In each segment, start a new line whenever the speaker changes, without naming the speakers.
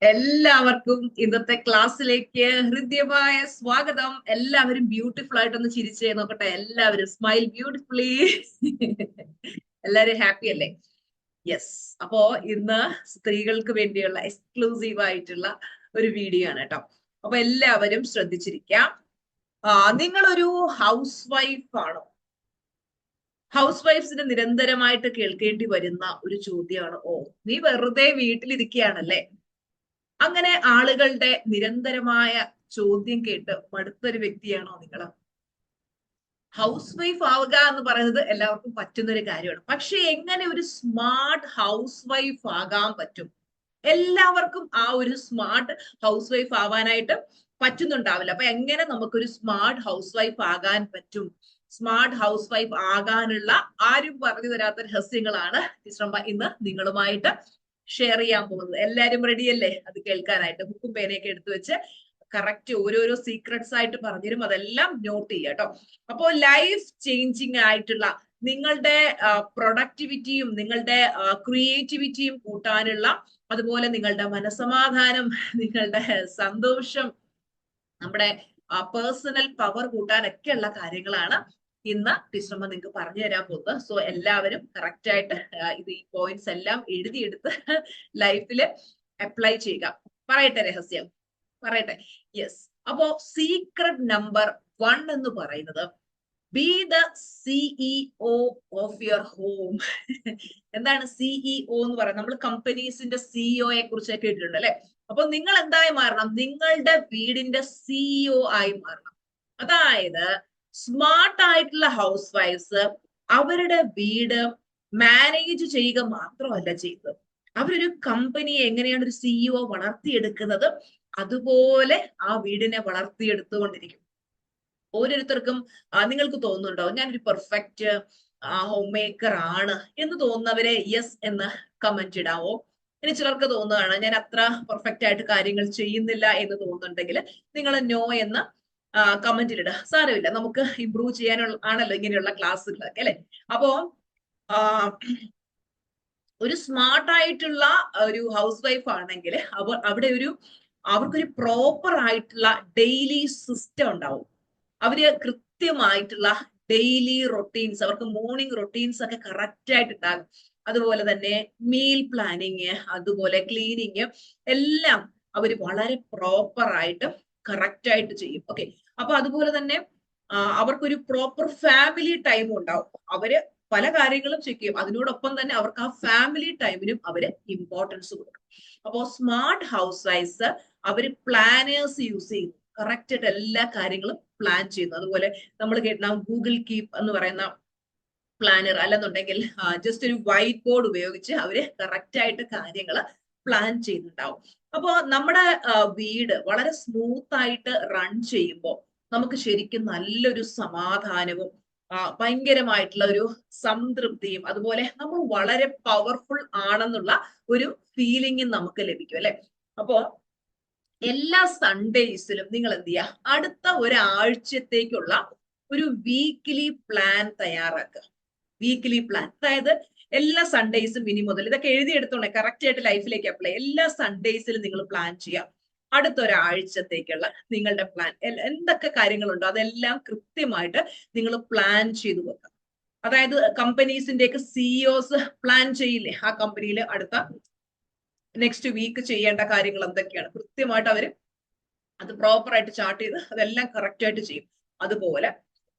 എല്ലാവർക്കും ഇന്നത്തെ ക്ലാസ്സിലേക്ക് ഹൃദ്യമായ സ്വാഗതം. എല്ലാവരും ബ്യൂട്ടിഫുൾ ആയിട്ടൊന്ന് ചിരിച്ചേ നോക്കട്ടെ. എല്ലാവരും സ്മൈൽ ബ്യൂട്ടിഫുള്ളി. എല്ലാവരും ഹാപ്പി അല്ലേ? യെസ്. അപ്പോ ഇന്ന് സ്ത്രീകൾക്ക് വേണ്ടിയുള്ള എക്സ്ക്ലൂസീവ് ആയിട്ടുള്ള ഒരു വീഡിയോ ആണ് കേട്ടോ. അപ്പൊ എല്ലാവരും ശ്രദ്ധിച്ചിരിക്കാം. നിങ്ങളൊരു ഹൗസ് വൈഫ് ആണോ? ഹൗസ് വൈഫ്സിന് നിരന്തരമായിട്ട് കേൾക്കേണ്ടി വരുന്ന ഒരു ചോദ്യമാണ്, നീ വെറുതെ വീട്ടിലിരിക്കുകയാണല്ലേ? അങ്ങനെ ആളുകളുടെ നിരന്തരമായ ചോദ്യം കേട്ട് മടുത്തൊരു വ്യക്തിയാണോ നിങ്ങൾ? ഹൗസ് വൈഫ് ആവുക എന്ന് പറയുന്നത് എല്ലാവർക്കും പറ്റുന്ന ഒരു കാര്യമാണ്. പക്ഷെ എങ്ങനെ ഒരു സ്മാർട്ട് ഹൗസ് വൈഫ് ആകാൻ പറ്റും? എല്ലാവർക്കും ആ ഒരു സ്മാർട്ട് ഹൗസ് വൈഫ് ആവാനായിട്ട് പറ്റുന്നുണ്ടാവില്ല. അപ്പൊ എങ്ങനെ നമുക്കൊരു സ്മാർട്ട് ഹൗസ് വൈഫ് ആകാൻ പറ്റും? സ്മാർട്ട് ഹൗസ് വൈഫ് ആകാനുള്ള ആരും പറഞ്ഞു തരാത്ത രഹസ്യങ്ങളാണ് ടീച്ചറമ്മ ഇന്ന് നിങ്ങളുമായിട്ട് ഷെയർ ചെയ്യാൻ പോകുന്നത്. എല്ലാരും റെഡിയല്ലേ അത് കേൾക്കാനായിട്ട്? ബുക്കും പേനയൊക്കെ എടുത്തു വെച്ച് കറക്റ്റ് ഓരോരോ സീക്രട്സ് ആയിട്ട് പറഞ്ഞുതരും. അതെല്ലാം നോട്ട് ചെയ്യുക കേട്ടോ. അപ്പോ ലൈഫ് ചേഞ്ചിങ് ആയിട്ടുള്ള നിങ്ങളുടെ പ്രൊഡക്ടിവിറ്റിയും നിങ്ങളുടെ ക്രിയേറ്റിവിറ്റിയും കൂട്ടാനുള്ള, അതുപോലെ നിങ്ങളുടെ മനസമാധാനം, നിങ്ങളുടെ സന്തോഷം, നമ്മുടെ പേഴ്സണൽ പവർ കൂട്ടാനൊക്കെ ഉള്ള കാര്യങ്ങളാണ് ഇന്ന് ടീച്ചർമ്മ നിങ്ങൾക്ക് പറഞ്ഞു തരാൻ പോകുന്നത്. സോ എല്ലാവരും കറക്റ്റ് ആയിട്ട് ഈ പോയിന്റ്സ് എല്ലാം എഴുതിയെടുത്ത് ലൈഫിൽ അപ്ലൈ ചെയ്യുക. പറയട്ടെ രഹസ്യം, പറയട്ടെ. യെസ്. അപ്പോ സീക്രട്ട് നമ്പർ 1 എന്ന് പറയുന്നത്, B the CEO of your home. എന്താണ് സിഇഒ എന്ന് പറയുന്നത്? നമ്മൾ കമ്പനീസിന്റെ സിഇഒയെ കുറിച്ച് കേട്ടിട്ടുണ്ട് അല്ലെ? അപ്പൊ നിങ്ങൾ എന്തായി മാറണം? നിങ്ങളുടെ വീടിന്റെ സിഇഒ ആയി മാറണം. അതായത് സ്മാർട്ട് ആയിട്ടുള്ള ഹൗസ് വൈഫ്സ് അവരുടെ വീട് മാനേജ് ചെയ്യുക മാത്രമല്ല ചെയ്യുന്നത്, അവരൊരു കമ്പനിയെ എങ്ങനെയാണ് ഒരു സിഇഒ വളർത്തിയെടുക്കുന്നത് അതുപോലെ ആ വീടിനെ വളർത്തിയെടുത്തുകൊണ്ടിരിക്കും. ഓരോരുത്തർക്കും നിങ്ങൾക്ക് തോന്നുന്നുണ്ടോ ഞാനൊരു പെർഫെക്റ്റ് ഹോം മേക്കർ ആണ് എന്ന് തോന്നുന്നവരെ യെസ് എന്ന് കമന്റ് ഇടാവോ? ഇനി ചിലർക്ക് തോന്നുകയാണ് ഞാൻ അത്ര പെർഫെക്റ്റ് ആയിട്ട് കാര്യങ്ങൾ ചെയ്യുന്നില്ല എന്ന് തോന്നുന്നുണ്ടെങ്കിൽ നിങ്ങൾ നോ എന്ന് കമന്റിൽ ഇടുക. സാരമില്ല, നമുക്ക് ഇംപ്രൂവ് ചെയ്യാനുള്ള ആണല്ലോ ഇങ്ങനെയുള്ള ക്ലാസ്സുകളൊക്കെ അല്ലെ? അപ്പോ ഒരു സ്മാർട്ട് ആയിട്ടുള്ള ഒരു ഹൗസ് വൈഫ് ആണെങ്കിൽ അവിടെ അവർക്കൊരു പ്രോപ്പർ ആയിട്ടുള്ള ഡെയിലി സിസ്റ്റം ഉണ്ടാവും. അവര് കൃത്യമായിട്ടുള്ള ഡെയിലി റൊട്ടീൻസ്, അവർക്ക് മോർണിംഗ് റൊട്ടീൻസ് ഒക്കെ കറക്റ്റ് ആയിട്ട് ഉണ്ടാകും. അതുപോലെ തന്നെ മീൽ പ്ലാനിങ്, അതുപോലെ ക്ലീനിങ് എല്ലാം അവർ വളരെ പ്രോപ്പർ ആയിട്ട് കറക്റ്റ് ആയിട്ട് ചെയ്യും. ഓക്കെ. അപ്പൊ അതുപോലെ തന്നെ അവർക്കൊരു പ്രോപ്പർ ഫാമിലി ടൈം ഉണ്ടാവും. അവര് പല കാര്യങ്ങളും ചെക്ക് ചെയ്യും. അതിനോടൊപ്പം തന്നെ അവർക്ക് ആ ഫാമിലി ടൈമിനും അവര് ഇമ്പോർട്ടൻസ് കൊടുക്കും. അപ്പോ സ്മാർട്ട് ഹൗസ് വൈഫ്സ് അവര് പ്ലാനേഴ്സ് യൂസ് ചെയ്യും. കറക്റ്റ് ആയിട്ട് എല്ലാ കാര്യങ്ങളും പ്ലാൻ ചെയ്യുന്നു. അതുപോലെ നമ്മൾ കേട്ടിട്ടുണ്ടാവും ഗൂഗിൾ കീപ്പ് എന്ന് പറയുന്ന പ്ലാനർ, അല്ലെന്നുണ്ടെങ്കിൽ ജസ്റ്റ് ഒരു വൈറ്റ് ബോർഡ് ഉപയോഗിച്ച് അവര് കറക്റ്റ് ആയിട്ട് കാര്യങ്ങൾ പ്ലാൻ ചെയ്യുന്നുണ്ടാവും. അപ്പോ നമ്മുടെ വീട് വളരെ സ്മൂത്ത് ആയിട്ട് റൺ ചെയ്യുമ്പോൾ നമുക്ക് ശരിക്കും നല്ലൊരു സമാധാനവും ഭയങ്കരമായിട്ടുള്ള ഒരു സംതൃപ്തിയും, അതുപോലെ നമ്മൾ വളരെ പവർഫുൾ ആണെന്നുള്ള ഒരു ഫീലിംഗും നമുക്ക് ലഭിക്കും അല്ലെ? അപ്പോ എല്ലാ സൺഡേസിലും നിങ്ങൾ എന്ത് ചെയ്യുക? അടുത്ത ഒരാഴ്ചത്തേക്കുള്ള ഒരു വീക്ക്ലി പ്ലാൻ തയ്യാറാക്കുക. വീക്ക്ലി പ്ലാൻ, അതായത് എല്ലാ സൺഡേസും ഇനി മുതൽ ഇതൊക്കെ എഴുതിയെടുത്തോണേ, കറക്റ്റ് ആയിട്ട് ലൈഫിലേക്ക് അപ്ലൈ. എല്ലാ സൺഡേസിലും നിങ്ങൾ പ്ലാൻ ചെയ്യാം. അടുത്ത ഒരാഴ്ചത്തേക്കുള്ള നിങ്ങളുടെ പ്ലാൻ എന്തൊക്കെ കാര്യങ്ങളുണ്ടോ അതെല്ലാം കൃത്യമായിട്ട് നിങ്ങൾ പ്ലാൻ ചെയ്തു വെക്കാം. അതായത് കമ്പനീസിന്റെ ഒക്കെ സിഇഒസ് പ്ലാൻ ചെയ്യില്ലേ, ആ കമ്പനിയിൽ അടുത്ത നെക്സ്റ്റ് വീക്ക് ചെയ്യേണ്ട കാര്യങ്ങൾ എന്തൊക്കെയാണ് കൃത്യമായിട്ട് അവര് അത് പ്രോപ്പർ ആയിട്ട് ചാർട്ട് ചെയ്ത് അതെല്ലാം കറക്റ്റ് ആയിട്ട് ചെയ്യും. അതുപോലെ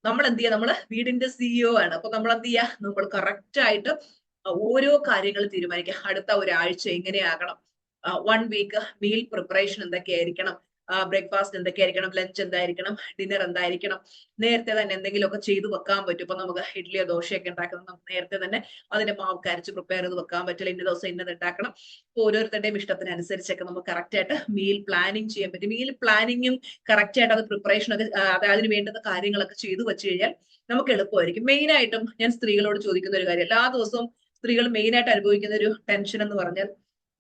നമ്മൾ എന്ത് ചെയ്യുക? നമ്മള് വീടിന്റെ സിഇഒ ആണ്. അപ്പൊ നമ്മൾ എന്ത് ചെയ്യുക? നമ്മൾ കറക്റ്റ് ആയിട്ട് ഓരോ കാര്യങ്ങൾ തീരുമാനിക്കുക. അടുത്ത ഒരാഴ്ച എങ്ങനെയാകണം, 1 വീക്ക് മീൽ പ്രിപ്പറേഷൻ എന്തൊക്കെയായിരിക്കണം, ബ്രേക്ക്ഫാസ്റ്റ് എന്തൊക്കെയായിരിക്കണം, ലഞ്ച് എന്തായിരിക്കണം, ഡിന്നർ എന്തായിരിക്കണം. നേരത്തെ തന്നെ എന്തെങ്കിലുമൊക്കെ ചെയ്തു വെക്കാൻ പറ്റും. ഇപ്പൊ നമുക്ക് ഇഡ്ഡലിയോ ദോശയൊക്കെ ഉണ്ടാക്കുന്നത് നമുക്ക് നേരത്തെ തന്നെ അതിന്റെ മാവ് കരച്ച് പ്രിപ്പയർ ചെയ്ത് വെക്കാൻ പറ്റില്ല. ഇന്ന ദിവസം ഇന്നത് ഉണ്ടാക്കണം. ഓരോരുത്തരുടെയും ഇഷ്ടത്തിനനുസരിച്ചൊക്കെ നമുക്ക് കറക്റ്റ് ആയിട്ട് മീൽ പ്ലാനിങ് ചെയ്യാൻ പറ്റും. മീൽ പ്ലാനിങ്ങും കറക്റ്റ് ആയിട്ട് അത് പ്രിപ്പറേഷൻ ഒക്കെ അതിന് വേണ്ടുന്ന കാര്യങ്ങളൊക്കെ ചെയ്തു വെച്ച് കഴിഞ്ഞാൽ നമുക്ക് എളുപ്പമായിരിക്കും. മെയിൻ ആയിട്ടും ഞാൻ സ്ത്രീകളോട് ചോദിക്കുന്ന ഒരു കാര്യം, എല്ലാ ദിവസവും സ്ത്രീകൾ മെയിൻ ആയിട്ട് അനുഭവിക്കുന്ന ഒരു ടെൻഷൻ എന്ന് പറഞ്ഞാൽ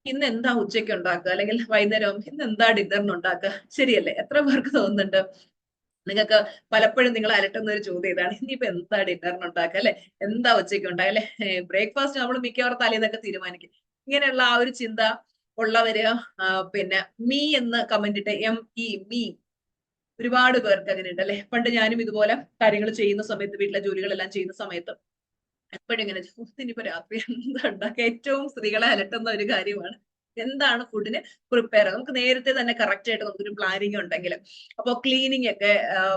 ഇന്ന് എന്താ ഉച്ചയ്ക്ക് ഉണ്ടാക്കുക, അല്ലെങ്കിൽ വൈകുന്നേരം ഇന്ന് എന്താ ഡിന്നറിന് ഉണ്ടാക്കുക. ശരിയല്ലേ? എത്ര പേർക്ക് തോന്നുന്നുണ്ട്? നിങ്ങൾക്ക് പലപ്പോഴും നിങ്ങൾ അലട്ടുന്ന ഒരു ചോദ്യം ഇതാണ്, ഇനിയിപ്പോ എന്താ ഡിന്നറിന് ഉണ്ടാക്കുക അല്ലെ, എന്താ ഉച്ചയ്ക്ക് ഉണ്ടാക്കുക അല്ലെ? ബ്രേക്ക്ഫാസ്റ്റ് നമ്മൾ മിക്കവാറും തലേന്നൊക്കെ തീരുമാനിക്കും. ഇങ്ങനെയുള്ള ആ ഒരു ചിന്ത ഉള്ളവര് പിന്നെ മീ എന്ന് കമന്റ് ഇട്ട് മീ ഒരുപാട് പേർക്ക് അങ്ങനെ ഉണ്ട് അല്ലെ. പണ്ട് ഞാനും ഇതുപോലെ കാര്യങ്ങൾ ചെയ്യുന്ന സമയത്ത്, വീട്ടിലെ ജോലികളെല്ലാം ചെയ്യുന്ന സമയത്ത് എപ്പോഴും ഇങ്ങനെ ഇനിയിപ്പോ രാത്രി എന്താ ഉണ്ടാക്കുക, ഏറ്റവും സ്ത്രീകളെ അലട്ടുന്ന ഒരു കാര്യമാണ് എന്താണ് ഫുഡിന് പ്രിപ്പയർ. നമുക്ക് നേരത്തെ തന്നെ കറക്റ്റ് ആയിട്ട് നമുക്കൊരു പ്ലാനിങ് ഉണ്ടെങ്കിൽ, അപ്പോൾ ക്ലീനിങ് ഒക്കെ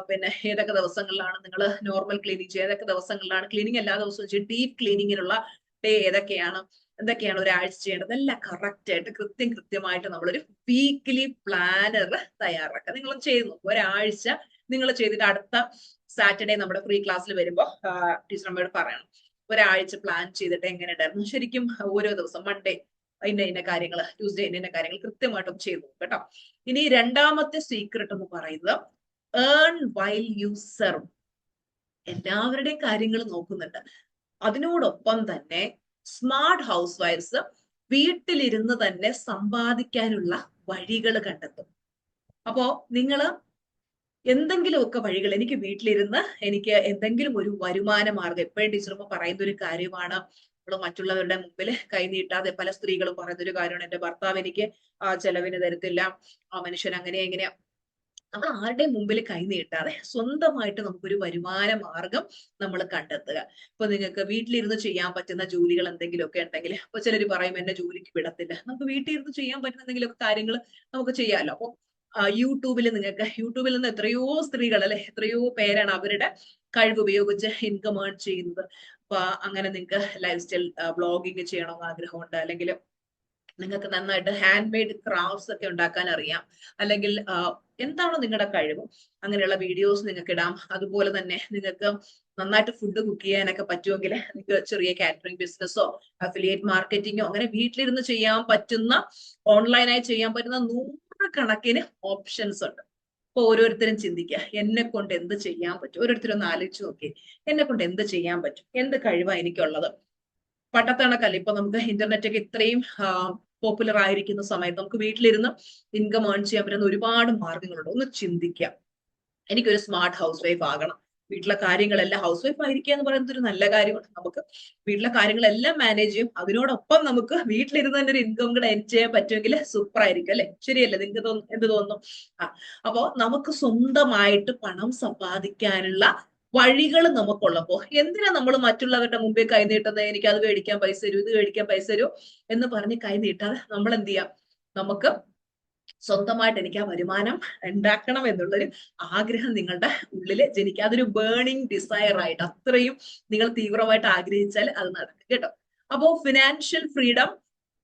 പിന്നെ ഏതൊക്കെ ദിവസങ്ങളിലാണ് നിങ്ങൾ നോർമൽ ക്ലീനിങ് ചെയ്യുക, ഏതൊക്കെ ദിവസങ്ങളിലാണ് ക്ലീനിങ് എല്ലാ ദിവസവും ചെയ്യും, ഡീപ് ക്ലീനിങ്ങിനുള്ള ഡേ ഏതൊക്കെയാണ്, എന്തൊക്കെയാണ് ഒരാഴ്ച ചെയ്യേണ്ടത്, എല്ലാം കറക്റ്റ് ആയിട്ട് കൃത്യമായിട്ട് നമ്മളൊരു വീക്ക്ലി പ്ലാനർ തയ്യാറാക്കുക. നിങ്ങൾ ചെയ്ത് നോക്കും, ഒരാഴ്ച നിങ്ങൾ ചെയ്തിട്ട് അടുത്ത സാറ്റർഡേ നമ്മുടെ ഫ്രീ ക്ലാസ്സിൽ വരുമ്പോൾ ടീച്ചർ അമ്മയോട് പറയണം ഒരാഴ്ച പ്ലാൻ ചെയ്തിട്ട് എങ്ങനെ ഉണ്ടായിരുന്നു ശരിക്കും. ഓരോ ദിവസം മൺഡേ ഇന്ന കാര്യങ്ങൾ, ട്യൂസ്ഡേ ഇന്ന കാര്യങ്ങൾ കൃത്യമായിട്ടും ചെയ്തു നോക്കും കേട്ടോ. ഇനി രണ്ടാമത്തെ സീക്രട്ട് എന്ന് പറയുന്നത് ഏൺ വൈൽ യു സെർവ്. എല്ലാവരുടെയും കാര്യങ്ങൾ നോക്കുന്നുണ്ട്. അതിനോടൊപ്പം തന്നെ സ്മാർട്ട് ഹൗസ് വൈഫ്സ് വീട്ടിലിരുന്ന് തന്നെ സമ്പാദിക്കാനുള്ള വഴികൾ കണ്ടെത്തും. അപ്പോ നിങ്ങള് എന്തെങ്കിലുമൊക്കെ വഴികൾ, എനിക്ക് വീട്ടിലിരുന്ന് എനിക്ക് എന്തെങ്കിലും ഒരു വരുമാന മാർഗം, എപ്പോഴും ടീച്ചർമ്മ പറയുന്ന ഒരു കാര്യമാണ്, നമ്മൾ മറ്റുള്ളവരുടെ മുമ്പിൽ കൈനീട്ടാതെ, പല സ്ത്രീകളും പറയുന്ന ഒരു കാര്യമാണ്, എന്റെ ഭർത്താവ് എനിക്ക് ചെലവിന് തരത്തില്ല, ആ മനുഷ്യൻ അങ്ങനെ എങ്ങനെയാ. നമ്മൾ ആരുടെയും മുമ്പിൽ കൈനീട്ടാതെ സ്വന്തമായിട്ട് നമുക്കൊരു വരുമാന മാർഗം നമ്മൾ കണ്ടെത്തുക. ഇപ്പൊ നിങ്ങൾക്ക് വീട്ടിലിരുന്ന് ചെയ്യാൻ പറ്റുന്ന ജോലികൾ എന്തെങ്കിലുമൊക്കെ ഉണ്ടെങ്കിൽ, ഇപ്പൊ ചിലർ പറയും എന്നെ ജോലിക്ക് വിടത്തില്ല, നമുക്ക് വീട്ടിലിരുന്ന് ചെയ്യാൻ പറ്റുന്ന എന്തെങ്കിലുമൊക്കെ കാര്യങ്ങൾ നമുക്ക് ചെയ്യാമല്ലോ. അപ്പൊ യൂട്യൂബിൽ നിന്ന് എത്രയോ സ്ത്രീകൾ അല്ലെ, എത്രയോ പേരാണ് അവരുടെ കഴിവ് ഉപയോഗിച്ച് ഇൻകം ഏൺ ചെയ്യുന്നത്. അപ്പൊ അങ്ങനെ നിങ്ങൾക്ക് ലൈഫ് സ്റ്റൈൽ ബ്ലോഗിങ് ചെയ്യണമെന്ന് ആഗ്രഹമുണ്ട്, അല്ലെങ്കിൽ നിങ്ങൾക്ക് നന്നായിട്ട് ഹാൻഡ് മെയ്ഡ് ക്രാഫ്റ്റ്സ് ഒക്കെ ഉണ്ടാക്കാൻ അറിയാം, അല്ലെങ്കിൽ എന്താണോ നിങ്ങളുടെ കഴിവ് അങ്ങനെയുള്ള വീഡിയോസ് നിങ്ങൾക്ക് ഇടാം. അതുപോലെ തന്നെ നിങ്ങൾക്ക് നന്നായിട്ട് ഫുഡ് കുക്ക് ചെയ്യാനൊക്കെ പറ്റുമെങ്കിൽ നിങ്ങൾക്ക് ചെറിയ കാറ്ററിംഗ് ബിസിനസ്സോ അഫിലിയേറ്റ് മാർക്കറ്റിങ്ങോ അങ്ങനെ വീട്ടിലിരുന്ന് ചെയ്യാൻ പറ്റുന്ന, ഓൺലൈനായി ചെയ്യാൻ പറ്റുന്ന നൂറുകണക്കിന് ഓപ്ഷൻസ് ഉണ്ട്. അപ്പൊ ഓരോരുത്തരും ചിന്തിക്കുക എന്നെ കൊണ്ട് എന്ത് ചെയ്യാൻ പറ്റും. ഓരോരുത്തരും ഒന്ന് ആലോചിച്ച് നോക്കി, എന്നെ കൊണ്ട് എന്ത് ചെയ്യാൻ പറ്റും, എന്ത് കഴിവാണ് എനിക്കുള്ളത്. പണ്ടത്തണക്കല്ല ഇപ്പൊ നമുക്ക് ഇന്റർനെറ്റ് ഒക്കെ ഇത്രയും പോപ്പുലർ ആയിരിക്കുന്ന സമയത്ത് നമുക്ക് വീട്ടിലിരുന്ന് ഇൻകം ഏൺ ചെയ്യാൻ പറ്റുന്ന ഒരുപാട് മാർഗങ്ങളുണ്ട്. ഒന്ന് ചിന്തിക്കാം, എനിക്കൊരു സ്മാർട്ട് ഹൗസ് വൈഫ് ആകണം, വീട്ടിലെ കാര്യങ്ങളെല്ലാം, ഹൗസ് വൈഫ് ആയിരിക്കുക എന്ന് പറയുന്നത് ഒരു നല്ല കാര്യമാണ്. നമുക്ക് വീട്ടിലെ കാര്യങ്ങളെല്ലാം മാനേജ് ചെയ്യും, അതിനോടൊപ്പം നമുക്ക് വീട്ടിലിരുന്ന് തന്നെ ഒരു ഇൻകം കൂടെ എൻ ചെയ്യാൻ പറ്റുമെങ്കിൽ സൂപ്പർ ആയിരിക്കും അല്ലെ. ശരിയല്ലേ, നിങ്ങൾക്ക് എന്ത് തോന്നുന്നു? അപ്പോ നമുക്ക് സ്വന്തമായിട്ട് പണം സമ്പാദിക്കാനുള്ള വഴികൾ നമുക്കുള്ളപ്പോ എന്തിനാ നമ്മൾ മറ്റുള്ളവരുടെ മുമ്പിൽ കൈനീട്ടുന്നത്, എനിക്ക് അത് മേടിക്കാൻ പൈസ തരൂ, ഇത് മേടിക്കാൻ പൈസ തരൂ എന്ന് പറഞ്ഞ് കൈനീട്ടാതെ നമ്മൾ എന്ത് ചെയ്യാം, നമുക്ക് സ്വന്തമായിട്ട് എനിക്ക് ആ വരുമാനം ഉണ്ടാക്കണം എന്നുള്ളൊരു ആഗ്രഹം നിങ്ങളുടെ ഉള്ളില് ജനിക്കുക. അതൊരു ബേണിംഗ് ഡിസയർ ആയിട്ട് അത്രയും നിങ്ങൾ തീവ്രമായിട്ട് ആഗ്രഹിച്ചാൽ അത് നടക്കും കേട്ടോ. അപ്പോ ഫിനാൻഷ്യൽ ഫ്രീഡം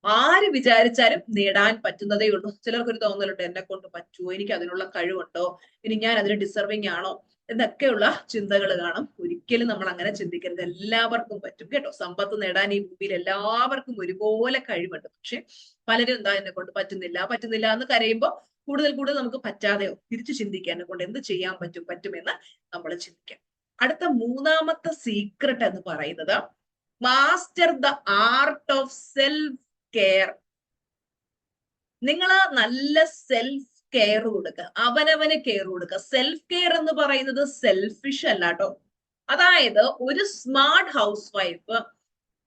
ആര് വിചാരിച്ചാലും നേടാൻ പറ്റുന്നതേ ഉള്ളൂ. ചിലർക്കൊരു തോന്നലുണ്ട് എന്നെ കൊണ്ട് പറ്റുമോ, എനിക്ക് അതിനുള്ള കഴിവുണ്ടോ, ഇനി ഞാൻ അതിന് ഡിസർവിങ് ആണോ എന്നൊക്കെയുള്ള ചിന്തകൾ കാണും. ഒരിക്കലും നമ്മൾ അങ്ങനെ ചിന്തിക്കരുത്, എല്ലാവർക്കും പറ്റും കേട്ടോ. സമ്പത്ത് നേടാൻ ഈ ഭൂമിയിൽ എല്ലാവർക്കും ഒരുപോലെ കഴിവുണ്ട്. പക്ഷെ പലരും എന്താ എന്നെ കൊണ്ട് പറ്റുന്നില്ല എന്ന് കരയുമ്പോൾ കൂടുതൽ നമുക്ക് പറ്റാതെയോ. തിരിച്ചു ചിന്തിക്കാൻ, എന്നെ കൊണ്ട് എന്ത് ചെയ്യാൻ പറ്റുമെന്ന് നമ്മൾ ചിന്തിക്കാം. അടുത്ത മൂന്നാമത്തെ സീക്രട്ട് എന്ന് പറയുന്നത് master the art of self care. നിങ്ങൾ നല്ല സെൽഫ് കെയർ കൊടുക്കുക, അവനവന് കെയർ കൊടുക്കുക. സെൽഫ് കെയർ എന്ന് പറയുന്നത് സെൽഫിഷ് അല്ല കേട്ടോ. അതായത് ഒരു സ്മാർട്ട് ഹൗസ് വൈഫ്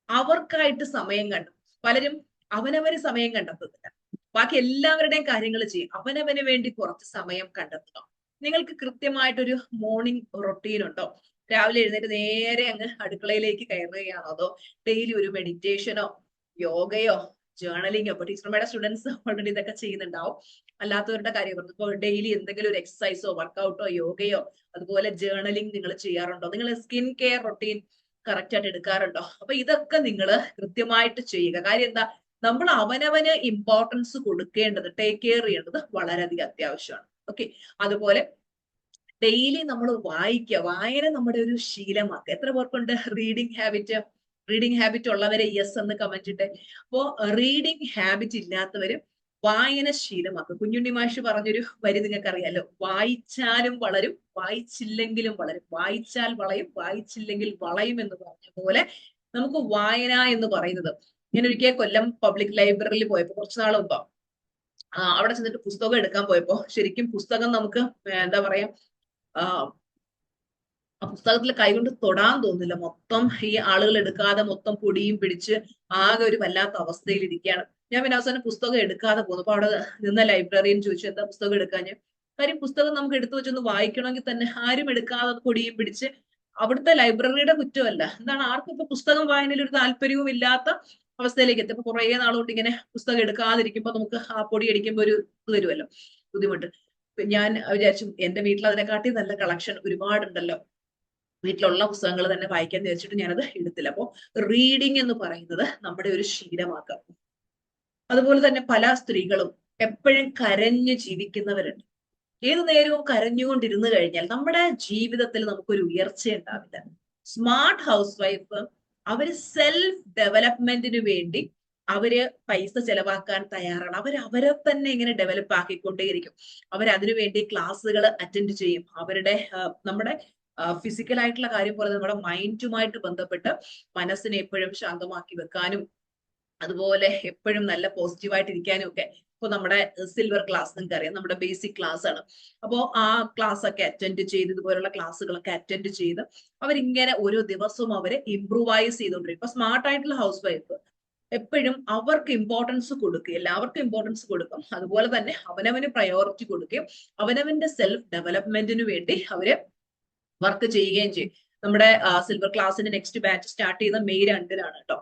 അവർക്കായിട്ട് സമയം കണ്ടെത്തും. പലരും അവനവന് സമയം കണ്ടെത്തുന്നില്ല, ബാക്കി എല്ലാവരുടെയും കാര്യങ്ങൾ ചെയ്യും. അവനവന് വേണ്ടി കുറച്ച് സമയം കണ്ടെത്തുക. നിങ്ങൾക്ക് കൃത്യമായിട്ടൊരു മോർണിംഗ് റൊട്ടീൻ ഉണ്ടോ? രാവിലെ എഴുന്നേറ്റ് നേരെ അങ്ങ് അടുക്കളയിലേക്ക് കയറുകയാണോ, അതോ ഡെയിലി ഒരു മെഡിറ്റേഷനോ യോഗയോ ജേർണലിങ്ങോ? ഇപ്പൊ ടീച്ചർമാരുടെ സ്റ്റുഡൻസ് ഓൾറെഡി ഇതൊക്കെ ചെയ്യുന്നുണ്ടാവും. അല്ലാത്തവരുടെ കാര്യം പറഞ്ഞു, ഇപ്പോൾ ഡെയിലി എന്തെങ്കിലും ഒരു എക്സസൈസോ വർക്കൗട്ടോ യോഗയോ അതുപോലെ ജേർണലിംഗ് നിങ്ങൾ ചെയ്യാറുണ്ടോ? നിങ്ങൾ സ്കിൻ കെയർ റൊട്ടീൻ കറക്റ്റ് ആയിട്ട് എടുക്കാറുണ്ടോ? അപ്പൊ ഇതൊക്കെ നിങ്ങൾ കൃത്യമായിട്ട് ചെയ്യുക. കാര്യം എന്താ, നമ്മൾ അവനവന് ഇമ്പോർട്ടൻസ് കൊടുക്കേണ്ടത്, ടേക്ക് കെയർ ചെയ്യേണ്ടത് വളരെയധികം അത്യാവശ്യമാണ്. ഓക്കെ, അതുപോലെ ഡെയിലി നമ്മൾ വായിക്കുക, വായന നമ്മുടെ ഒരു ശീലമാക്കുക. എത്ര പേർക്കുണ്ട് റീഡിംഗ് ഹാബിറ്റ് ഉള്ളവരെ യെസ് എന്ന് കമന്റ് ഇട്ടെ. അപ്പോ റീഡിംഗ് ഹാബിറ്റ് ഇല്ലാത്തവര് വായന ശീലമാക്കുക. കുഞ്ഞുണ്ണി മാഷ് പറഞ്ഞൊരു വരി നിങ്ങൾക്ക് അറിയാലോ, വായിച്ചാലും വളരും വായിച്ചില്ലെങ്കിലും വളരും, വായിച്ചാൽ വളയും വായിച്ചില്ലെങ്കിൽ വളയും എന്ന് പറഞ്ഞ പോലെ നമുക്ക് വായന എന്ന് പറയുന്നത്. ഞാൻ ഒരിക്കൽ കൊല്ലം പബ്ലിക് ലൈബ്രറിയിൽ പോയപ്പോ കുറച്ചു നാൾ മുമ്പ് അവിടെ ചെന്നിട്ട് പുസ്തകം എടുക്കാൻ പോയപ്പോ ശരിക്കും പുസ്തകം നമുക്ക് എന്താ പറയാ, ആ പുസ്തകത്തിൽ കൈകൊണ്ട് തൊടാൻ തോന്നില്ല. മൊത്തം ഈ ആളുകൾ എടുക്കാതെ മൊത്തം പൊടിയും പിടിച്ച് ആകെ ഒരു വല്ലാത്ത അവസ്ഥയിൽ ഇരിക്കുകയാണ്. ഞാൻ പിന്നെ അവസാനം പുസ്തകം എടുക്കാതെ പോന്നു. അപ്പൊ അവിടെ നിന്ന ലൈബ്രറിയൻ ചോദിച്ചു എന്താ പുസ്തകം എടുക്കാൻ. കാര്യം പുസ്തകം നമുക്ക് എടുത്തു വെച്ചൊന്ന് വായിക്കണമെങ്കിൽ തന്നെ ആരും എടുക്കാതെ പൊടിയും പിടിച്ച്, അവിടുത്തെ ലൈബ്രറിയുടെ കുറ്റമല്ല, എന്താണ് ആർക്കും ഇപ്പൊ പുസ്തകം വായനയിൽ ഒരു താല്പര്യവും ഇല്ലാത്ത അവസ്ഥയിലേക്ക് എത്തി. അപ്പൊ കുറെ നാളുകൊണ്ട് ഇങ്ങനെ പുസ്തകം എടുക്കാതിരിക്കുമ്പോ നമുക്ക് ആ പൊടി അടിക്കുമ്പോ ഒരു ഇത് വരുമല്ലോ, ബുദ്ധിമുട്ട്. ഞാൻ വിചാരിച്ചു എന്റെ വീട്ടിൽ അതിനെക്കാട്ടി നല്ല കളക്ഷൻ ഒരുപാടുണ്ടല്ലോ, വീട്ടിലുള്ള പുസ്തകങ്ങൾ തന്നെ വായിക്കാൻ വിചാരിച്ചിട്ട് ഞാനത് എടുത്തില്ല. അപ്പോ റീഡിങ് എന്ന് പറയുന്നത് നമ്മുടെ ഒരു ശീലമാക്കാം. അതുപോലെ തന്നെ പല സ്ത്രീകളും എപ്പോഴും കരഞ്ഞു ജീവിക്കുന്നവരുണ്ട്. ഏതു നേരവും കരഞ്ഞുകൊണ്ടിരുന്നു കഴിഞ്ഞാൽ നമ്മുടെ ജീവിതത്തിൽ നമുക്കൊരു ഉയർച്ച ഉണ്ടാവില്ല. സ്മാർട്ട് ഹൗസ് വൈഫ് അവര് സെൽഫ് ഡെവലപ്മെന്റിന് വേണ്ടി അവര് പൈസ ചെലവാക്കാൻ തയ്യാറാണ്. അവരെ തന്നെ ഇങ്ങനെ ഡെവലപ്പ് ആക്കിക്കൊണ്ടേയിരിക്കും. അവരതിനു വേണ്ടി ക്ലാസ്സുകൾ അറ്റൻഡ് ചെയ്യും. അവരുടെ നമ്മുടെ ഫിസിക്കൽ ആയിട്ടുള്ള കാര്യം പോലെ നമ്മുടെ മൈൻഡുമായിട്ട് ബന്ധപ്പെട്ട് മനസ്സിനെ എപ്പോഴും ശാന്തമാക്കി വെക്കാനും അതുപോലെ എപ്പോഴും നല്ല പോസിറ്റീവായിട്ട് ഇരിക്കാനും ഒക്കെ. ഇപ്പൊ നമ്മുടെ സിൽവർ ക്ലാസ് നിങ്ങൾക്ക് അറിയാം, നമ്മുടെ ബേസിക് ക്ലാസ് ആണ്. അപ്പോൾ ആ ക്ലാസ് ഒക്കെ അറ്റൻഡ് ചെയ്ത്, ഇതുപോലുള്ള ക്ലാസ്സുകളൊക്കെ അറ്റൻഡ് ചെയ്ത് അവരിങ്ങനെ ഓരോ ദിവസവും അവരെ ഇംപ്രൂവൈസ് ചെയ്തുകൊണ്ടിരിക്കും. ഇപ്പൊ സ്മാർട്ട് ആയിട്ടുള്ള ഹൗസ് വൈഫ് എപ്പോഴും അവർക്ക് ഇമ്പോർട്ടൻസ് കൊടുക്കുക, എല്ലാവർക്കും ഇമ്പോർട്ടൻസ് കൊടുക്കും. അതുപോലെ തന്നെ അവനവന് പ്രയോറിറ്റി കൊടുക്കുകയും അവനവന്റെ സെൽഫ് ഡെവലപ്മെന്റിന് വേണ്ടി അവര് വർക്ക് ചെയ്യുകയും ചെയ്യും. നമ്മുടെ സിൽവർ ക്ലാസ്സിന്റെ നെക്സ്റ്റ് ബാച്ച് സ്റ്റാർട്ട് ചെയ്യുന്നത് മെയ് 2-നാണ് കേട്ടോ.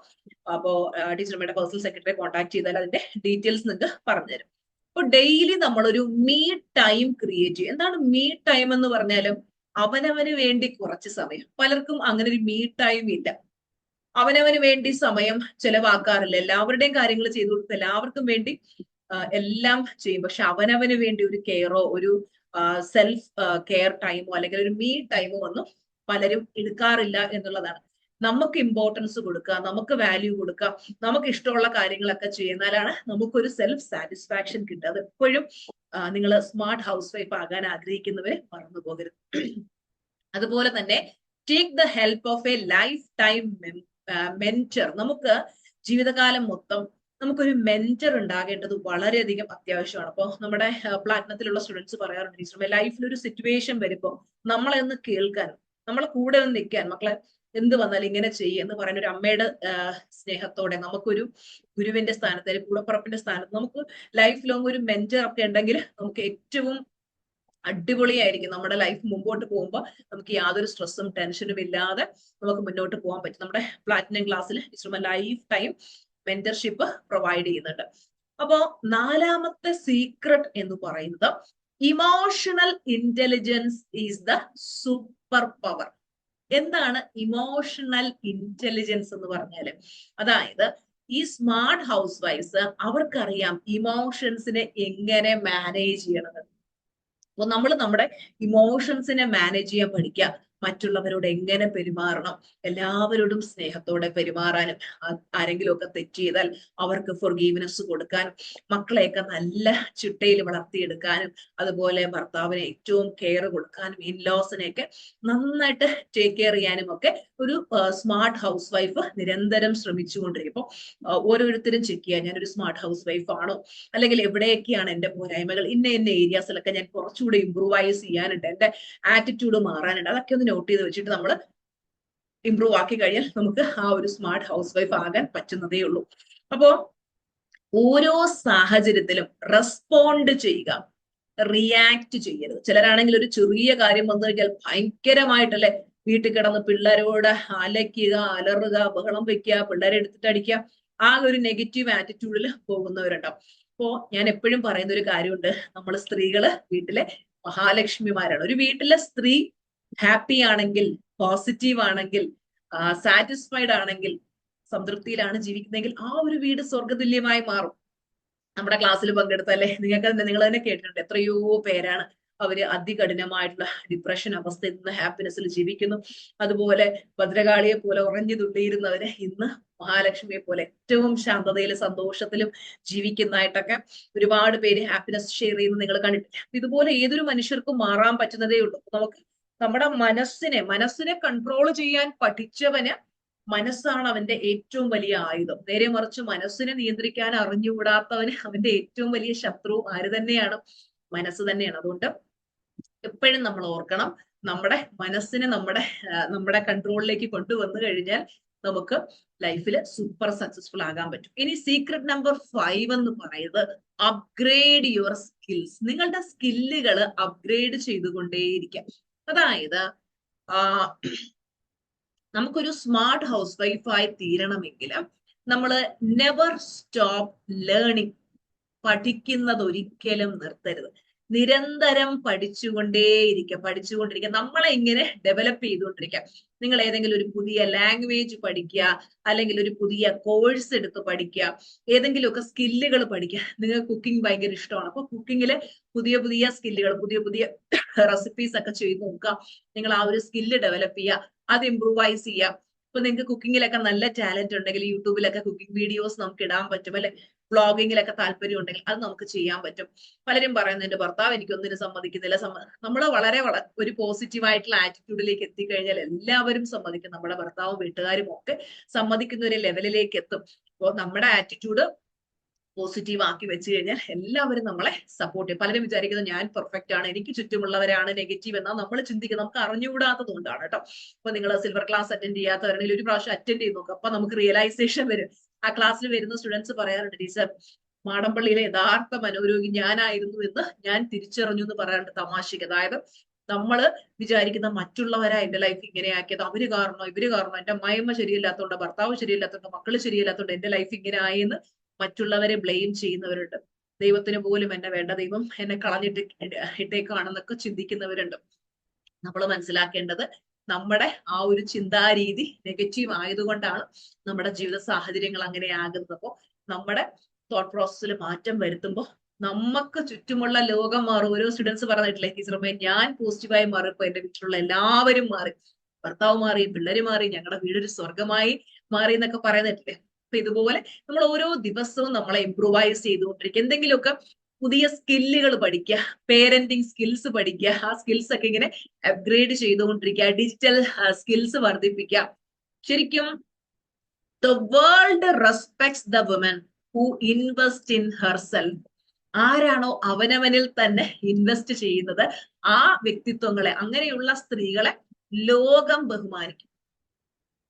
അപ്പോ ടീച്ചർമ്മയുടെ പേഴ്സണൽ സെക്രട്ടറി കോൺടാക്ട് ചെയ്താൽ അതിന്റെ ഡീറ്റെയിൽസ് നിങ്ങൾക്ക് പറഞ്ഞുതരും. അപ്പൊ ഡെയിലി നമ്മളൊരു മീ ടൈം ക്രിയേറ്റ് ചെയ്യും. എന്താണ് മീ ടൈം എന്ന് പറഞ്ഞാലും അവനവന് വേണ്ടി കുറച്ച് സമയം. പലർക്കും അങ്ങനെ ഒരു മീ ടൈം ഇല്ല, അവനവന് വേണ്ടി സമയം ചെലവാക്കാറില്ല. എല്ലാവരുടെയും കാര്യങ്ങൾ ചെയ്തു കൊടുത്ത് എല്ലാവർക്കും വേണ്ടി എല്ലാം ചെയ്യും. പക്ഷെ അവനവന് വേണ്ടി ഒരു കെയറോ ഒരു സെൽഫ് കെയർ ടൈമോ അല്ലെങ്കിൽ ഒരു മീ ടൈമോ ഒന്നും പലരും എടുക്കാറില്ല എന്നുള്ളതാണ്. നമുക്ക് ഇമ്പോർട്ടൻസ് കൊടുക്കുക, നമുക്ക് വാല്യൂ കൊടുക്കുക, നമുക്ക് ഇഷ്ടമുള്ള കാര്യങ്ങളൊക്കെ ചെയ്യുന്നാലാണ് നമുക്കൊരു സെൽഫ് സാറ്റിസ്ഫാക്ഷൻ കിട്ടുക. അത് എപ്പോഴും നിങ്ങൾ സ്മാർട്ട് ഹൗസ് വൈഫ് ആകാൻ ആഗ്രഹിക്കുന്നവരെ മറന്നു പോകരുത്. അതുപോലെ തന്നെ take the help of A life time mentor. നമുക്ക് ജീവിതകാലം മൊത്തം നമുക്കൊരു മെന്റർ ഉണ്ടാകേണ്ടത് വളരെയധികം അത്യാവശ്യമാണ്. അപ്പോൾ നമ്മുടെ പ്ലാറ്റിനത്തിലുള്ള സ്റ്റുഡൻസ് പറയാറുണ്ട്, ടീച്ചർ ലൈഫിൽ ഒരു സിറ്റുവേഷൻ വരുമ്പോൾ നമ്മളെ ഒന്ന് കേൾക്കാനും നമ്മളെ കൂടെ ഒന്ന് നിൽക്കാൻ, മക്കളെ എന്ത് വന്നാലും ഇങ്ങനെ ചെയ്യുക എന്ന് പറയുന്ന ഒരു അമ്മയുടെ സ്നേഹത്തോടെ നമുക്കൊരു ഗുരുവിന്റെ സ്ഥാനത്ത് അല്ലെങ്കിൽ കൂടപ്പുറപ്പിന്റെ സ്ഥാനത്ത് നമുക്ക് ലൈഫ് ലോങ് ഒരു മെന്റർ ഒക്കെ ഉണ്ടെങ്കിൽ നമുക്ക് ഏറ്റവും അടിപൊളിയായിരിക്കും. നമ്മുടെ ലൈഫ് മുമ്പോട്ട് പോകുമ്പോൾ നമുക്ക് യാതൊരു സ്ട്രെസ്സും ടെൻഷനും ഇല്ലാതെ നമുക്ക് മുന്നോട്ട് പോകാൻ പറ്റും. നമ്മുടെ പ്ലാറ്റിനം ക്ലാസ്സിൽ ടീച്ചർമാർ ലൈഫ് ടൈം മെന്റർഷിപ്പ് പ്രൊവൈഡ് ചെയ്യുന്നുണ്ട്. അപ്പോ 4ാമത്തെ സീക്രട്ട് എന്ന് പറയുന്നത് emotional intelligence is the super power. എന്താണ് ഇമോഷണൽ ഇന്റലിജൻസ് എന്ന് പറഞ്ഞാല്? അതായത് ഈ സ്മാർട്ട് ഹൗസ് വൈഫ്സ് അവർക്കറിയാം ഇമോഷൻസിനെ എങ്ങനെ മാനേജ് ചെയ്യണത്. അപ്പൊ നമ്മൾ നമ്മുടെ ഇമോഷൻസിനെ മാനേജ് ചെയ്യാൻ പഠിക്കുക. മറ്റുള്ളവരോട് എങ്ങനെ പെരുമാറണം, എല്ലാവരോടും സ്നേഹത്തോടെ പെരുമാറാനും, ആരെങ്കിലും ഒക്കെ തെറ്റ് ചെയ്താൽ അവർക്ക് ഫോർഗീവ്നെസ് കൊടുക്കാനും, മക്കളെയൊക്കെ നല്ല ചിട്ടയിൽ വളർത്തിയെടുക്കാനും, അതുപോലെ ഭർത്താവിനെ ഏറ്റവും കെയർ കൊടുക്കാനും, ഇൻലോസിനെയൊക്കെ നന്നായിട്ട് ടേക്ക് കെയർ ചെയ്യാനും ഒക്കെ ഒരു സ്മാർട്ട് ഹൗസ് വൈഫ് നിരന്തരം ശ്രമിച്ചുകൊണ്ടിരിക്കും. അപ്പോൾ ഓരോരുത്തരും ചെക്ക് ചെയ്യുക, ഞാനൊരു സ്മാർട്ട് ഹൗസ് വൈഫ് ആണോ, അല്ലെങ്കിൽ എവിടെയൊക്കെയാണ് എന്റെ പോരായ്മകൾ, ഇന്ന ഏരിയാസിലൊക്കെ ഞാൻ കുറച്ചുകൂടി ഇമ്പ്രൂവൈസ് ചെയ്യാനുണ്ട്, എന്റെ ആറ്റിറ്റ്യൂഡ് മാറാനുണ്ട്, അതൊക്കെ ഒന്ന് നോട്ട് ചെയ്ത് വെച്ചിട്ട് നമ്മൾ ഇമ്പ്രൂവ് ആക്കി കഴിഞ്ഞാൽ നമുക്ക് ആ ഒരു സ്മാർട്ട് ഹൗസ് വൈഫ് ആകാൻ പറ്റുന്നതേ ഉള്ളൂ. അപ്പോ ഓരോ സാഹചര്യത്തിലും റെസ്പോണ്ട് ചെയ്യുക, റിയാക്ട് ചെയ്യരുത്. ചിലരാണെങ്കിൽ ഒരു ചെറിയ കാര്യം വന്നു കഴിഞ്ഞാൽ ഭയങ്കരമായിട്ടല്ലേ വീട്ടിൽ കിടന്ന് പിള്ളേരോട് അലയ്ക്കുക, അലറുക, ബഹളം വെക്കുക, പിള്ളേരെ എടുത്തിട്ട് അടിക്കുക, ആ ഒരു നെഗറ്റീവ് ആറ്റിറ്റ്യൂഡിൽ പോകുന്നവരുണ്ടാവും. അപ്പോ ഞാൻ എപ്പോഴും പറയുന്ന ഒരു കാര്യമുണ്ട്, നമ്മൾ സ്ത്രീകള് വീട്ടിലെ മഹാലക്ഷ്മിമാരാണ്. ഒരു വീട്ടിലെ സ്ത്രീ ഹാപ്പി ആണെങ്കിൽ, പോസിറ്റീവ് ആണെങ്കിൽ, സാറ്റിസ്ഫൈഡ് ആണെങ്കിൽ, സംതൃപ്തിയിലാണ് ജീവിക്കുന്നതെങ്കിൽ ആ ഒരു വീട് സ്വർഗതുല്യമായി മാറും. നമ്മുടെ ക്ലാസ്സിൽ പങ്കെടുത്തല്ലേ, നിങ്ങൾ തന്നെ കേട്ടിട്ടുണ്ട്, എത്രയോ പേരാണ് അവര് അതികഠിനമായിട്ടുള്ള ഡിപ്രഷൻ അവസ്ഥയിൽ നിന്ന് ഹാപ്പിനെസ്സിൽ ജീവിക്കുന്നു. അതുപോലെ ഭദ്രകാളിയെ പോലെ ഉറഞ്ഞു തുള്ളിയിരുന്നവര് ഇന്ന് മഹാലക്ഷ്മിയെ പോലെ ഏറ്റവും ശാന്തതയിലും സന്തോഷത്തിലും ജീവിക്കുന്നതായിട്ടൊക്കെ ഒരുപാട് പേര് ഹാപ്പിനെസ് ഷെയർ ചെയ്യുന്നത് നിങ്ങൾ കണ്ടിട്ടില്ല. ഇതുപോലെ ഏതൊരു മനുഷ്യർക്കും മാറാൻ പറ്റുന്നതേ ഉള്ളൂ. നമുക്ക് നമ്മുടെ മനസ്സിനെ കൺട്രോൾ ചെയ്യാൻ പഠിച്ചവന് മനസ്സാണ് അവന്റെ ഏറ്റവും വലിയ ആയുധം. നേരെ മറിച്ച് മനസ്സിനെ നിയന്ത്രിക്കാൻ അറിഞ്ഞുകൂടാത്തവന് അവന്റെ ഏറ്റവും വലിയ ശത്രു ആര് തന്നെയാണ്? മനസ്സ് തന്നെയാണ്. അതുകൊണ്ട് എപ്പോഴും നമ്മൾ ഓർക്കണം, നമ്മുടെ മനസ്സിനെ നമ്മുടെ കൺട്രോളിലേക്ക് കൊണ്ടുവന്നു കഴിഞ്ഞാൽ നമുക്ക് ലൈഫിൽ സൂപ്പർ സക്സസ്ഫുൾ ആകാൻ പറ്റും. ഇനി സീക്രട്ട് നമ്പർ 5 എന്ന് പറയുന്നത് അപ്ഗ്രേഡ് യുവർ സ്കിൽസ്. നിങ്ങളുടെ സ്കില്ലുകൾ അപ്ഗ്രേഡ് ചെയ്തുകൊണ്ടേയിരിക്കാം. അതായത് നമുക്കൊരു സ്മാർട്ട് ഹൗസ് വൈഫായി തീരണമെങ്കിൽ നമ്മൾ നെവർ സ്റ്റോപ്പ് ലേണിംഗ്. പഠിക്കുന്നത് ഒരിക്കലും നിർത്തരുത്. നിരന്തരം പഠിച്ചുകൊണ്ടിരിക്കുക. നമ്മളെ ഇങ്ങനെ ഡെവലപ്പ് ചെയ്തുകൊണ്ടിരിക്കുക. നിങ്ങൾ ഏതെങ്കിലും ഒരു പുതിയ ലാംഗ്വേജ് പഠിക്കുക, അല്ലെങ്കിൽ ഒരു പുതിയ കോഴ്സ് എടുത്ത് പഠിക്കുക, ഏതെങ്കിലുമൊക്കെ സ്കില്ലുകൾ പഠിക്കുക. നിങ്ങൾക്ക് കുക്കിംഗ് ഭയങ്കര ഇഷ്ടമാണ്, അപ്പൊ കുക്കിങ്ങില് പുതിയ പുതിയ സ്കില്ലുകൾ, പുതിയ പുതിയ റെസിപ്പീസ് ഒക്കെ ചെയ്ത് നോക്കുക. നിങ്ങൾ ആ ഒരു സ്കില്ല് ഡെവലപ്പ് ചെയ്യുക, അത് ഇംപ്രൂവൈസ് ചെയ്യുക. ഇപ്പൊ നിങ്ങൾക്ക് കുക്കിങ്ങിലൊക്കെ നല്ല ടാലന്റ് ഉണ്ടെങ്കിൽ യൂട്യൂബിലൊക്കെ കുക്കിംഗ് വീഡിയോസ് നമുക്ക് ഇടാൻ പറ്റും, അല്ലെ? വ്ളോഗിങ്ങിലൊക്കെ താല്പര്യം ഉണ്ടെങ്കിൽ അത് നമുക്ക് ചെയ്യാൻ പറ്റും. പലരും പറയുന്നത് എന്റെ ഭർത്താവ് എനിക്കൊന്നിനും സമ്മതിക്കുന്നില്ല. നമ്മൾ വളരെ ഒരു പോസിറ്റീവ് ആയിട്ടുള്ള ആറ്റിറ്റ്യൂഡിലേക്ക് എത്തിക്കഴിഞ്ഞാൽ എല്ലാവരും സമ്മതിക്കും. നമ്മുടെ ഭർത്താവും വീട്ടുകാരും ഒക്കെ സമ്മതിക്കുന്ന ഒരു ലെവലിലേക്ക് എത്തും. അപ്പോൾ നമ്മുടെ ആറ്റിറ്റ്യൂഡ് പോസിറ്റീവ് ആക്കി വെച്ച് കഴിഞ്ഞാൽ എല്ലാവരും നമ്മളെ സപ്പോർട്ട് ചെയ്യും. പലരും വിചാരിക്കുന്നത് ഞാൻ പെർഫെക്റ്റ് ആണ്, എനിക്ക് ചുറ്റുമുള്ളവരാണ് നെഗറ്റീവ് എന്നാ നമ്മൾ ചിന്തിക്കുന്നത്. നമുക്ക് അറിഞ്ഞുകൂടാത്തത് കൊണ്ടാണ് കേട്ടോ. അപ്പൊ നിങ്ങൾ സിൽവർ ക്ലാസ് അറ്റൻഡ് ചെയ്യാത്തവരാണെങ്കിൽ ഒരു പ്രാവശ്യം അറ്റൻഡ് ചെയ്ത് നോക്കുക. അപ്പൊ നമുക്ക് റിയലൈസേഷൻ വരും. ആ ക്ലാസ്സിൽ വരുന്ന സ്റ്റുഡൻസ് പറയാറുണ്ട്, ടീച്ചർ മാടമ്പള്ളിയിലെ യഥാർത്ഥ മനോരോഗി ഞാനായിരുന്നു എന്ന് ഞാൻ തിരിച്ചറിഞ്ഞു എന്ന് പറയാറുണ്ട് തമാശക്ക്. അതായത് നമ്മള് വിചാരിക്കുന്ന മറ്റുള്ളവരാ എന്റെ ലൈഫ് ഇങ്ങനെയാക്കിയത്, അവര് കാരണം ഇവര് കാരണം, എന്റെ അമ്മായിയമ്മ ശരിയല്ലാത്തതുകൊണ്ട്, ഭർത്താവ് ശരിയല്ലാത്തതുകൊണ്ട്, മക്കള് ശരിയല്ലാത്തതുകൊണ്ട് എന്റെ ലൈഫ് ഇങ്ങനെ ആയെന്ന് മറ്റുള്ളവരെ ബ്ലെയിം ചെയ്യുന്നവരുണ്ട്. ദൈവത്തിന് പോലും എന്നെ വേണ്ട, ദൈവം എന്നെ ഇട്ടേക്കാണെന്നൊക്കെ ചിന്തിക്കുന്നവരുണ്ട്. നമ്മൾ മനസ്സിലാക്കേണ്ടത് നമ്മുടെ ആ ഒരു ചിന്താരീതി നെഗറ്റീവ് ആയതുകൊണ്ടാണ് നമ്മുടെ ജീവിത സാഹചര്യങ്ങൾ അങ്ങനെ ആകുന്നത്. അപ്പോൾ നമ്മുടെ തോട്ട് പ്രോസസ്സിൽ മാറ്റം വരുത്തുമ്പോൾ നമുക്ക് ചുറ്റുമുള്ള ലോകം മാറും. ഓരോ സ്റ്റുഡൻസ് പറഞ്ഞിട്ടില്ലേ, ടീച്ചറമ്മേ ഞാൻ പോസിറ്റീവായി മാറിയപ്പോ എന്റെ വീട്ടിലുള്ള എല്ലാവരും മാറി, ഭർത്താവ് മാറി, പിള്ളേര് മാറി, ഞങ്ങളുടെ വീടൊരു സ്വർഗമായി മാറി എന്നൊക്കെ പറയുന്നിട്ടില്ലേ. അപ്പൊ ഇതുപോലെ നമ്മൾ ഓരോ ദിവസവും നമ്മളെ ഇംപ്രൂവൈസ് ചെയ്തുകൊണ്ടിരിക്കുക. എന്തെങ്കിലുമൊക്കെ പുതിയ സ്കില്ലുകൾ പഠിക്കുക, പേരന്റിങ് സ്കിൽസ് പഠിക്കുക, ആ സ്കിൽസ് ഒക്കെ ഇങ്ങനെ അപ്ഗ്രേഡ് ചെയ്തുകൊണ്ടിരിക്കുക, ഡിജിറ്റൽ സ്കിൽസ് വർദ്ധിപ്പിക്കുക. ശരിക്കും the world respects the woman who invest in herself. ആരാണോ അവനവനിൽ തന്നെ ഇൻവെസ്റ്റ് ചെയ്യുന്നത്, ആ വ്യക്തിത്വങ്ങളെ, അങ്ങനെയുള്ള സ്ത്രീകളെ ലോകം ബഹുമാനിക്കും.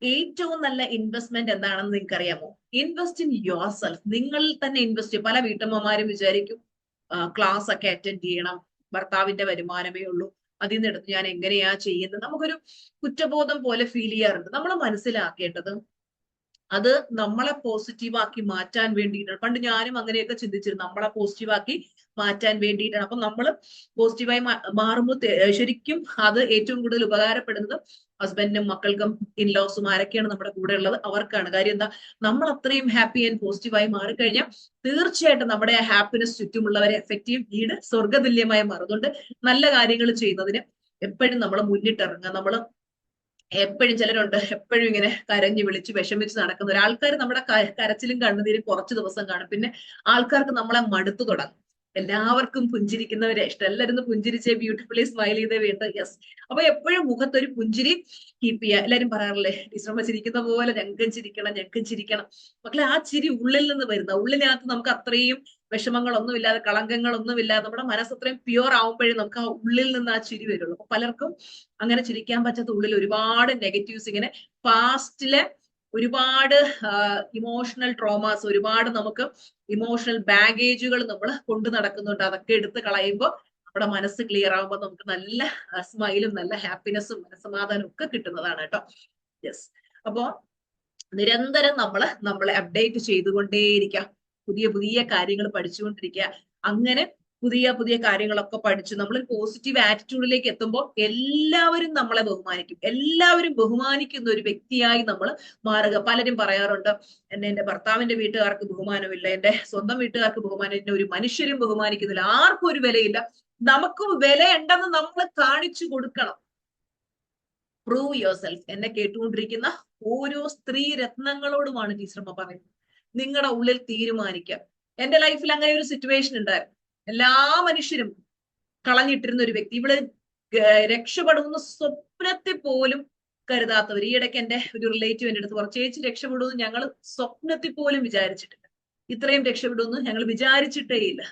ഏറ്റവും നല്ല ഇൻവെസ്റ്റ്മെന്റ് എന്താണെന്ന് നിങ്ങൾക്ക് അറിയാമോ? Invest in your self. നിങ്ങളിൽ തന്നെ ഇൻവെസ്റ്റ് ചെയ്യും. പല വീട്ടമ്മമാരും വിചാരിക്കും ക്ലാസ് ഒക്കെ അറ്റൻഡ് ചെയ്യണം, ഭർത്താവിന്റെ വരുമാനമേ ഉള്ളൂ, അതിൽ നിന്ന് എടുത്ത് ഞാൻ എങ്ങനെയാ ചെയ്യുന്നത്, നമുക്കൊരു കുറ്റബോധം പോലെ ഫീൽ ചെയ്യാറുണ്ട്. നമ്മൾ മനസ്സിലാക്കേണ്ടത് അത് നമ്മളെ പോസിറ്റീവാക്കി മാറ്റാൻ വേണ്ടിയിട്ടാണ്. പണ്ട് ഞാനും അങ്ങനെയൊക്കെ ചിന്തിച്ചിരുന്നു, നമ്മളെ പോസിറ്റീവാക്കി മാറ്റാൻ വേണ്ടിയിട്ടാണ്. അപ്പൊ നമ്മൾ പോസിറ്റീവായി മാറുമ്പോൾ ശരിക്കും അത് ഏറ്റവും കൂടുതൽ ഉപകാരപ്പെടുന്നത് ഹസ്ബൻഡിനും മക്കൾക്കും ഇൻലോസും ആരൊക്കെയാണ് നമ്മുടെ കൂടെ ഉള്ളത് അവർക്കാണ്. കാര്യം എന്താ, നമ്മൾ അത്രയും ഹാപ്പി ആൻഡ് പോസിറ്റീവായി മാറിക്കഴിഞ്ഞാൽ തീർച്ചയായിട്ടും നമ്മുടെ ആ ഹാപ്പിനെസ് ചുറ്റുമുള്ളവരെ എഫക്റ്റീവ് വീട് സ്വർഗതുല്യമായി മാറും. അതുകൊണ്ട് നല്ല കാര്യങ്ങൾ ചെയ്യുന്നതിന് എപ്പോഴും നമ്മൾ മുന്നിട്ടിറങ്ങുക. നമ്മൾ എപ്പോഴും ചിലരുണ്ട് എപ്പോഴും ഇങ്ങനെ കരഞ്ഞു വിളിച്ച് വിഷമിച്ച് നടക്കുന്ന ആൾക്കാർ. നമ്മുടെ കരച്ചിലും കണ്ണുനീരും കുറച്ച് ദിവസം കാണും, പിന്നെ ആൾക്കാർക്ക് നമ്മളെ മടുത്തു തുടങ്ങും. എല്ലാവർക്കും പുഞ്ചിരിക്കുന്നവരെ ഇഷ്ടം. എല്ലാവരും പുഞ്ചിരിച്ചേ, ബ്യൂട്ടിഫുള്ളി സ്മൈൽ ചെയ്തേ വേണ്ട. യെസ്. അപ്പൊ എപ്പോഴും മുഖത്തൊരു പുഞ്ചിരി കീപ്പ് ചെയ്യുക. എല്ലാരും പറയാറില്ലേ, ടീച്ചർമ്മ ചിരിക്കുന്ന പോലെ ഞങ്ങൾക്കും ചിരിക്കണം. മക്കളെ, ആ ചിരി ഉള്ളിൽ നിന്ന് വരുന്ന, ഉള്ളിനകത്ത് നമുക്ക് അത്രയും വിഷമങ്ങളൊന്നുമില്ലാതെ, കളങ്കങ്ങളൊന്നുമില്ലാതെ, നമ്മുടെ മനസ്സ് അത്രയും പ്യുവർ ആവുമ്പോഴേ നമുക്ക് ആ ഉള്ളിൽ നിന്ന് ആ ചിരി വരുള്ളൂ. അപ്പൊ പലർക്കും അങ്ങനെ ചിരിക്കാൻ പറ്റാത്ത ഉള്ളിൽ ഒരുപാട് നെഗറ്റീവ്സ്, ഇങ്ങനെ പാസ്റ്റിലെ ഒരുപാട് ഇമോഷണൽ ട്രോമാസ്, ഒരുപാട് നമുക്ക് ഇമോഷണൽ ബാഗേജുകൾ നമ്മൾ കൊണ്ടു നടക്കുന്നുണ്ട്. അതൊക്കെ എടുത്ത് കളയുമ്പോൾ നമ്മുടെ മനസ്സ് ക്ലിയർ ആകുമ്പോൾ നമുക്ക് നല്ല സ്മൈലും നല്ല ഹാപ്പിനെസ്സും മനസ്സമാധാനവും ഒക്കെ കിട്ടുന്നതാണ് കേട്ടോ. യെസ്. അപ്പോ നിരന്തരം നമ്മളെ അപ്ഡേറ്റ് ചെയ്തുകൊണ്ടേയിരിക്കുക, പുതിയ പുതിയ കാര്യങ്ങൾ പഠിച്ചുകൊണ്ടിരിക്കുക. അങ്ങനെ പുതിയ പുതിയ കാര്യങ്ങളൊക്കെ പഠിച്ചു നമ്മൾ പോസിറ്റീവ് ആറ്റിറ്റ്യൂഡിലേക്ക് എത്തുമ്പോൾ എല്ലാവരും നമ്മളെ ബഹുമാനിക്കും. എല്ലാവരും ബഹുമാനിക്കുന്ന ഒരു വ്യക്തിയായി നമ്മൾ മാറുക. പലരും പറയാറുണ്ട്, എന്റെ ഭർത്താവിന്റെ വീട്ടുകാർക്ക് ബഹുമാനമില്ല, എന്റെ സ്വന്തം വീട്ടുകാർക്ക് ബഹുമാനം, എന്നെ ഒരു മനുഷ്യരും ബഹുമാനിക്കുന്നില്ല, ആർക്കും ഒരു വിലയില്ല. നമുക്ക് വിലയുണ്ടെന്ന് നമ്മൾ കാണിച്ചു കൊടുക്കണം. Prove your self. എന്നെ കേട്ടുകൊണ്ടിരിക്കുന്ന ഓരോ സ്ത്രീ രത്നങ്ങളോടുമാണ് ടീച്ചർമ്മ പറയുന്നത്, നിങ്ങളുടെ ഉള്ളിൽ തീരുമാനിക്കാം. എന്റെ ലൈഫിൽ അങ്ങനെ ഒരു സിറ്റുവേഷൻ ഉണ്ടായിരുന്നു. എല്ലാ മനുഷ്യരും കളഞ്ഞിട്ടിരുന്ന ഒരു വ്യക്തി, ഇവിടെ രക്ഷപ്പെടുന്ന സ്വപ്നത്തിൽ പോലും കരുതാത്തവർ. ഈ ഇടയ്ക്ക് എന്റെ ഒരു റിലേറ്റീവ് എന്റെ അടുത്ത് പറഞ്ഞു, ചേച്ചി രക്ഷപ്പെടുമെന്ന് ഞങ്ങൾ സ്വപ്നത്തിൽ പോലും വിചാരിച്ചിട്ടില്ല, ഇത്രയും രക്ഷപ്പെടുമെന്ന് ഞങ്ങൾ വിചാരിച്ചിട്ടേ ഇല്ല.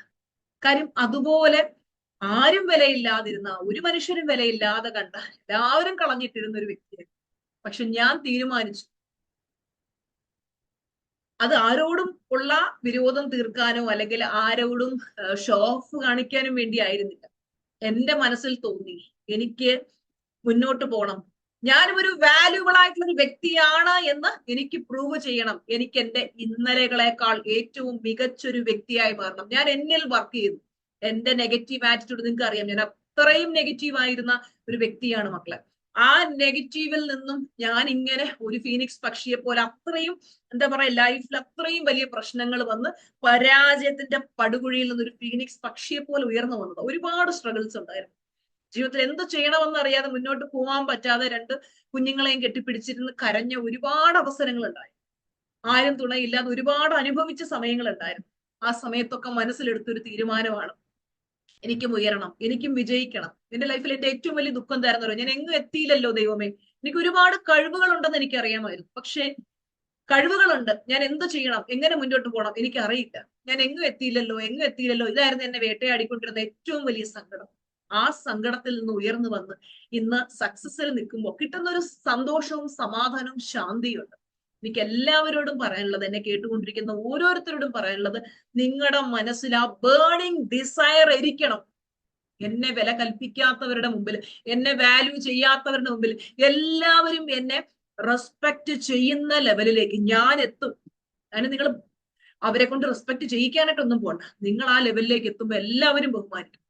കാര്യം അതുപോലെ ആരും വിലയില്ലാതിരുന്ന, ഒരു മനുഷ്യരും വിലയില്ലാതെ കണ്ട, എല്ലാവരും കളഞ്ഞിട്ടിരുന്ന ഒരു വ്യക്തിയായിരുന്നു. പക്ഷെ ഞാൻ തീരുമാനിച്ചു, അത് ആരോടും ഉള്ള വിരോധം തീർക്കാനോ അല്ലെങ്കിൽ ആരോടും ഷോ ഓഫ് കാണിക്കാനും വേണ്ടി ആയിരുന്നില്ല. എന്റെ മനസ്സിൽ തോന്നി എനിക്ക് മുന്നോട്ട് പോകണം, ഞാനും ഒരു വാല്യൂബിൾ ആയിട്ടുള്ള ഒരു വ്യക്തിയാണ് എന്ന് എനിക്ക് പ്രൂവ് ചെയ്യണം, എനിക്ക് എന്റെ ഇന്നലകളെക്കാൾ ഏറ്റവും മികച്ചൊരു വ്യക്തിയായി മാറണം. ഞാൻ എന്നിൽ വർക്ക് ചെയ്തു. എന്റെ നെഗറ്റീവ് ആറ്റിറ്റ്യൂഡ് നിങ്ങൾക്ക് അറിയാം, ഞാൻ അത്രയും നെഗറ്റീവ് ആയിരുന്ന ഒരു വ്യക്തിയാണ് മക്കളെ. ആ നെഗറ്റീവിൽ നിന്നും ഞാൻ ഇങ്ങനെ ഒരു ഫീനിക്സ് പക്ഷിയെ പോലെ അത്രയും എന്താ പറയാ ലൈഫിൽ അത്രയും വലിയ പ്രശ്നങ്ങൾ വന്ന് പരാജയത്തിന്റെ പടുകുഴിയിൽ നിന്ന് ഒരു ഫീനിക്സ് പക്ഷിയെ പോലെ ഉയർന്നു വന്നത്. ഒരുപാട് സ്ട്രഗിൾസ് ഉണ്ടായിരുന്നു ജീവിതത്തിൽ. എന്ത് ചെയ്യണമെന്ന് അറിയാതെ മുന്നോട്ട് പോകാൻ പറ്റാതെ രണ്ട് കുഞ്ഞുങ്ങളെയും കെട്ടിപ്പിടിച്ചിരുന്ന് കരഞ്ഞ ഒരുപാട് അവസരങ്ങൾ ഉണ്ടായി. ആരും തുണയില്ലാതെ ഒരുപാട് അനുഭവിച്ച സമയങ്ങൾ ഉണ്ടായിരുന്നു. ആ സമയത്തൊക്കെ മനസ്സിലെടുത്തൊരു തീരുമാനമാണ്, എനിക്കും ഉയരണം, എനിക്കും വിജയിക്കണം. എന്റെ ലൈഫിൽ എന്റെ ഏറ്റവും വലിയ ദുഃഖം എന്തായിരുന്നു, ഞാൻ എങ്ങും എത്തിയില്ലല്ലോ ദൈവമേ. എനിക്ക് ഒരുപാട് കഴിവുകൾ ഉണ്ടെന്ന് എനിക്ക് അറിയാമായിരുന്നു, പക്ഷേ കഴിവുകളുണ്ട്, ഞാൻ എന്ത് ചെയ്യണം, എങ്ങനെ മുന്നോട്ട് പോകണം എനിക്കറിയില്ല. ഞാൻ എങ്ങും എത്തിയില്ലല്ലോ. ഇതായിരുന്നു എന്നെ വേട്ടയാടിക്കൊണ്ടിരുന്ന ഏറ്റവും വലിയ സങ്കടം. ആ സങ്കടത്തിൽ നിന്ന് ഉയർന്നു വന്ന് ഇന്ന് സക്സസിൽ നിൽക്കുമ്പോൾ കിട്ടുന്ന ഒരു സന്തോഷവും സമാധാനവും ശാന്തിയും ഉണ്ട്. എനിക്ക് എല്ലാവരോടും പറയാനുള്ളത്, എന്നെ കേട്ടുകൊണ്ടിരിക്കുന്ന ഓരോരുത്തരോടും പറയാനുള്ളത്, നിങ്ങളുടെ മനസ്സിൽ ആ ബേണിംഗ് ഡിസയർ ഇരിക്കണം. എന്നെ വില കൽപ്പിക്കാത്തവരുടെ മുമ്പിൽ, എന്നെ വാല്യൂ ചെയ്യാത്തവരുടെ മുമ്പിൽ, എല്ലാവരും എന്നെ റെസ്പെക്ട് ചെയ്യുന്ന ലെവലിലേക്ക് ഞാൻ എത്തും. അതിന് നിങ്ങൾ അവരെ കൊണ്ട് റെസ്പെക്ട് ചെയ്യിക്കാനായിട്ടൊന്നും പോകണ്ട. നിങ്ങൾ ആ ലെവലിലേക്ക് എത്തുമ്പോൾ എല്ലാവരും ബഹുമാനിക്കും.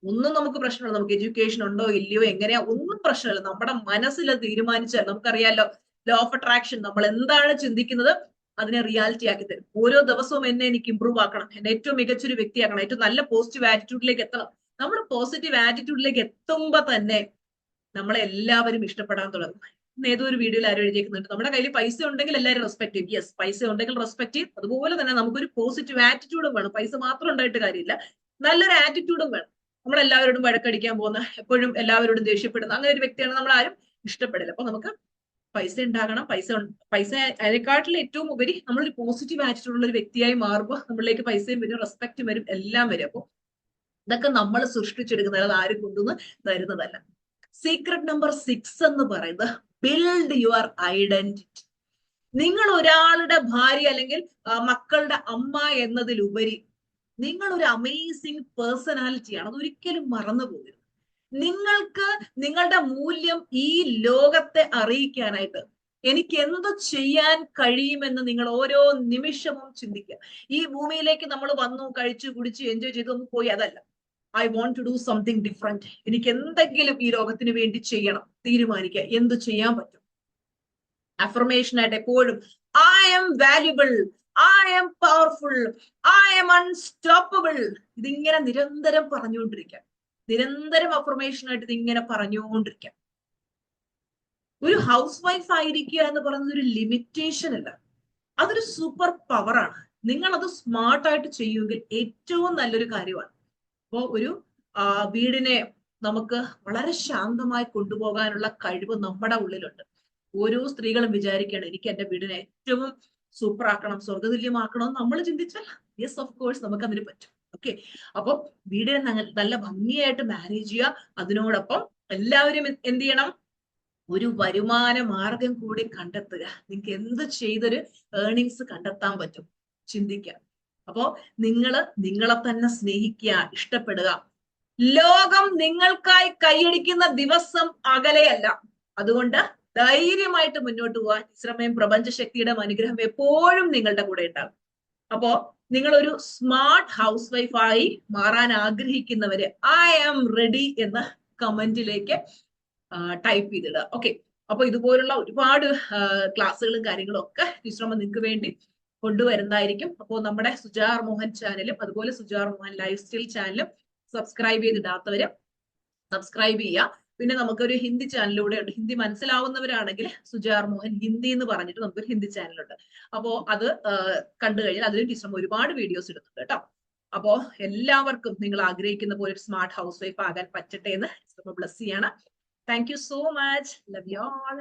ഒന്നും നമുക്ക് പ്രശ്നമില്ല. നമുക്ക് എഡ്യൂക്കേഷൻ ഉണ്ടോ ഇല്ലയോ എങ്ങനെയാ ഒന്നും പ്രശ്നമില്ല. നമ്മുടെ മനസ്സിൽ അത് തീരുമാനിച്ചാൽ, നമുക്കറിയാലോ ലോ ഓഫ് അട്രാക്ഷൻ, നമ്മൾ എന്താണ് ചിന്തിക്കുന്നത് അതിനെ റിയാലിറ്റി ആക്കി തരും. ഓരോ ദിവസവും എനിക്ക് ഇമ്പ്രൂവ് ആക്കണം, എന്നെ ഏറ്റവും മികച്ചൊരു വ്യക്തിയാക്കണം, ഏറ്റവും നല്ല പോസിറ്റീവ് ആറ്റിറ്റ്യൂഡിലേക്ക് എത്തണം. നമ്മൾ പോസിറ്റീവ് ആറ്റിറ്റ്യൂഡിലേക്ക് എത്തുമ്പോ തന്നെ നമ്മളെ എല്ലാവരും ഇഷ്ടപ്പെടാൻ തുടങ്ങും. ഏതോ ഒരു വീഡിയോയിൽ ആരും എഴുതിയേക്കുന്നുണ്ട്, നമ്മുടെ കയ്യിൽ പൈസ ഉണ്ടെങ്കിൽ എല്ലാവരും റെസ്പെക്ട് ചെയ്യും. യെസ്, പൈസ ഉണ്ടെങ്കിൽ റെസ്പെക്ട് ചെയ്യും. അതുപോലെ തന്നെ നമുക്കൊരു പോസിറ്റീവ് ആറ്റിറ്റ്യൂഡും വേണം. പൈസ മാത്രം ഉണ്ടായിട്ട് കാര്യമില്ല, നല്ലൊരു ആറ്റിറ്റ്യൂഡും വേണം. നമ്മളെല്ലാവരോടും വഴക്കടിക്കാൻ പോകുന്ന, എപ്പോഴും എല്ലാവരോടും ദേഷ്യപ്പെടുന്ന അങ്ങനെ ഒരു വ്യക്തിയാണ് നമ്മൾ ആരും ഇഷ്ടപ്പെടില്ല. അപ്പൊ നമുക്ക് പൈസ ഉണ്ടാകണം. പൈസ അതിനെക്കാട്ടിൽ ഏറ്റവും ഉപരി നമ്മളൊരു പോസിറ്റീവ് ആറ്റിറ്റ്യൂഡ് ഉള്ള ഒരു വ്യക്തിയായി മാറുമ്പോൾ നമ്മളിലേക്ക് പൈസയും വരും, റെസ്പെക്റ്റും വരും, എല്ലാം വരും. അപ്പൊ ഇതൊക്കെ നമ്മൾ സൃഷ്ടിച്ചെടുക്കുന്നത്, അത് ആരും കൊണ്ടുവന്ന് തരുന്നതല്ല. സീക്രട്ട് നമ്പർ 6 എന്ന് പറയുന്നത് ബിൽഡ് യുവർ ഐഡന്റിറ്റി. നിങ്ങൾ ഒരാളുടെ ഭാര്യ അല്ലെങ്കിൽ മക്കളുടെ അമ്മ എന്നതിലുപരി നിങ്ങൾ ഒരു അമേസിങ് പേഴ്സണാലിറ്റിയാണ്. അത് ഒരിക്കലും മറന്നു പോകരുത്. നിങ്ങൾക്ക് നിങ്ങളുടെ മൂല്യം ഈ ലോകത്തെ അറിയിക്കാനായിട്ട് എനിക്ക് എന്ത് ചെയ്യാൻ കഴിയുമെന്ന് നിങ്ങൾ ഓരോ നിമിഷവും ചിന്തിക്കുക. ഈ ഭൂമിയിലേക്ക് നമ്മൾ വന്നു, കഴിച്ചു കുടിച്ച് എൻജോയ് ചെയ്ത് നമുക്ക് പോയി, അതല്ല. I want to do something different. എനിക്ക് എന്തെങ്കിലും ഈ ലോകത്തിന് വേണ്ടി ചെയ്യണം. തീരുമാനിക്കുക എന്ത് ചെയ്യാൻ പറ്റും. അഫർമേഷൻ ആയിട്ട് എപ്പോഴും I am valuable, I am powerful, I am unstoppable. ഇതിങ്ങനെ നിരന്തരം പറഞ്ഞുകൊണ്ടിരിക്കാം. നിരന്തരം അഫർമേഷൻ ആയിട്ട് ഇതിങ്ങനെ പറഞ്ഞുകൊണ്ടിരിക്കാം. ഒരു ഹൗസ് വൈഫ് ആയിരിക്കുക എന്ന് പറയുന്നത് ഒരു ലിമിറ്റേഷൻ അല്ല, അതൊരു സൂപ്പർ പവറാണ്. നിങ്ങൾ അത് സ്മാർട്ടായിട്ട് ചെയ്യുമെങ്കിൽ ഏറ്റവും നല്ലൊരു കാര്യമാണ്. അപ്പോൾ ഒരു വീടിനെ നമുക്ക് വളരെ ശാന്തമായി കൊണ്ടുപോകാനുള്ള കഴിവ് നമ്മുടെ ഉള്ളിലുണ്ട്. ഓരോ സ്ത്രീകളും വിചാരിക്കുകയാണ്, എനിക്ക് എന്റെ വീടിനെ ഏറ്റവും സൂപ്പർ ആക്കണം, സ്വർഗതുല്യമാക്കണം എന്ന് നമ്മൾ ചിന്തിച്ചാൽ യെസ് ഓഫ് കോഴ്സ് നമുക്ക് അതിന് പറ്റും. ഓക്കെ, അപ്പൊ വീടിനെ നല്ല ഭംഗിയായിട്ട് മാനേജ് ചെയ്യുക. അതിനോടൊപ്പം എല്ലാവരും എന്ത് ചെയ്യണം, ഒരു വരുമാന മാർഗം കൂടി കണ്ടെത്തുക. നിങ്ങൾക്ക് എന്ത് ചെയ്തൊരു ഏർണിങ്സ് കണ്ടെത്താൻ പറ്റും ചിന്തിക്കുക. അപ്പോ നിങ്ങളെ തന്നെ സ്നേഹിക്കുക, ഇഷ്ടപ്പെടുക. ലോകം നിങ്ങൾക്കായി കൈയടിക്കുന്ന ദിവസം അകലെയല്ല. അതുകൊണ്ട് ധൈര്യമായിട്ട് മുന്നോട്ട് പോകാൻ ഇസ്രമയം പ്രപഞ്ചശക്തിയുടെ അനുഗ്രഹം എപ്പോഴും നിങ്ങളുടെ കൂടെ ഉണ്ടാകും. അപ്പോ നിങ്ങൾ ഒരു സ്മാർട്ട് ഹൗസ് വൈഫായി മാറാൻ ആഗ്രഹിക്കുന്നവര് ഐ ആം റെഡി എന്ന് കമന്റിലേക്ക് ടൈപ്പ് ചെയ്തിടുക. ഓക്കെ, അപ്പൊ ഇതുപോലുള്ള ഒരുപാട് ക്ലാസ്സുകളും കാര്യങ്ങളും ഒക്കെ വിശ്രമം നിങ്ങൾക്ക് വേണ്ടി കൊണ്ടുവരുന്നതായിരിക്കും. അപ്പോൾ നമ്മുടെ സുജാർ മോഹൻ ചാനലും അതുപോലെ സുജാർ മോഹൻ ലൈഫ് സ്റ്റൈൽ ചാനലും സബ്സ്ക്രൈബ് ചെയ്തിടാത്തവര് സബ്സ്ക്രൈബ് ചെയ്യുക. പിന്നെ നമുക്കൊരു ഹിന്ദി ചാനലിലൂടെ ഉണ്ട്. ഹിന്ദി മനസ്സിലാവുന്നവരാണെങ്കിൽ സുജാർ മോഹൻ ഹിന്ദി എന്ന് പറഞ്ഞിട്ട് നമുക്കൊരു ഹിന്ദി ചാനലുണ്ട്. അപ്പോ അത് കണ്ടു കഴിഞ്ഞാൽ അതിലും ടീച്ചർ ഒരുപാട് വീഡിയോസ് ഇടുന്നുണ്ട് കേട്ടോ. അപ്പോ എല്ലാവർക്കും നിങ്ങൾ ആഗ്രഹിക്കുന്ന പോലെ ഒരു സ്മാർട്ട് ഹൗസ് വൈഫ് ആകാൻ പറ്റട്ടെ എന്ന് ബ്ലസ് ചെയ്യാണ്. Thank you so much. Love you all.